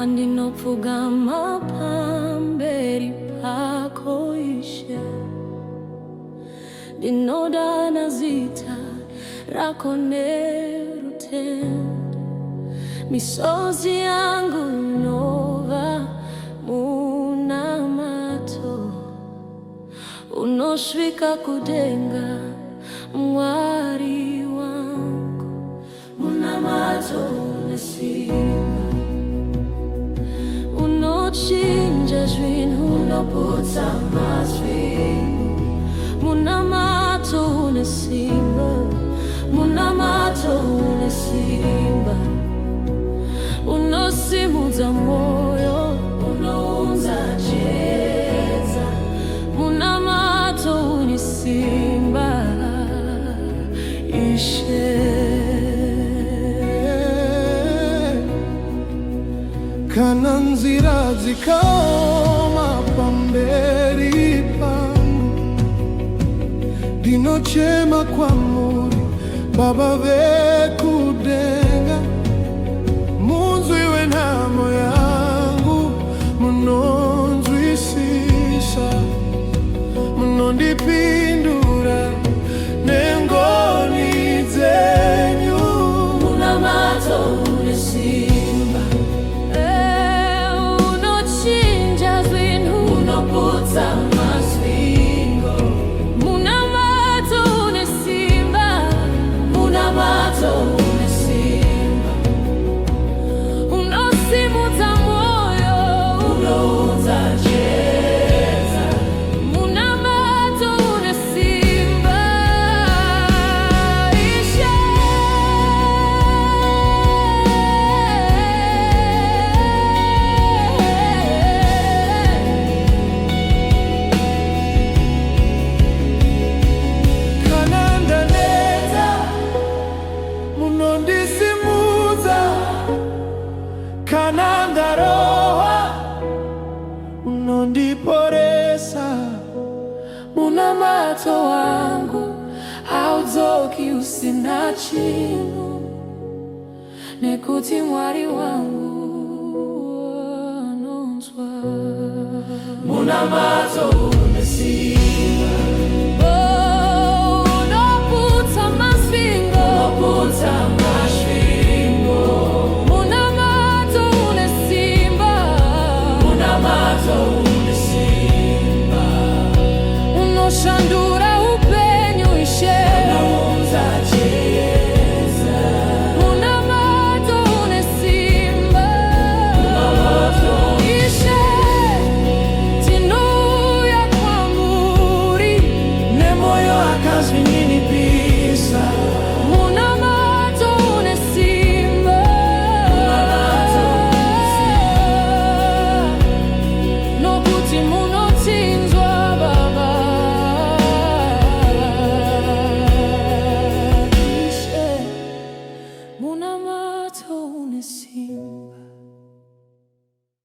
andinopfugama pamberi pako Ishe, ndinodana zita rako nerutende, misozi yangu inova munamato, unosvika kudenga Mwari wangu. Munamato unesimba, unochinja zvinhu, unoputsa mazvinhu. Munamato unesimba, munamato unesimba, unosimudza moyo, unounza chiedza. Munamato unesimba Ishe. Kana nzira zikaoma pamberi pangu, ndinochema kwamuri Baba vekudenga. Munzwiwe nhamo yangu, munonzwisisa, munondipindura nengoni dzenyu. Munamato unesimba, unochinja zvinhu, unoputsa mazvingo. Munamato unesimba, munamato unesimba, unosimudza moyo, unounza chiedza. Munamato unesimba Ishe. Kana ndaneta munondisimudza, kana ndarohwa unondiporesa. Munamato wangu haudzoki usina chinhu, nekuti Mwari wangu anonzwa. Munamato unesimba, unoputsa mazvingo, unoputsa mazvingo. Munamato unesimba, munamato unesimba, unoshandura upenyu Ishe, unounza chiedza. Munamato unesimba Ishe, tinouya kwamuri Nemoyo akazvininira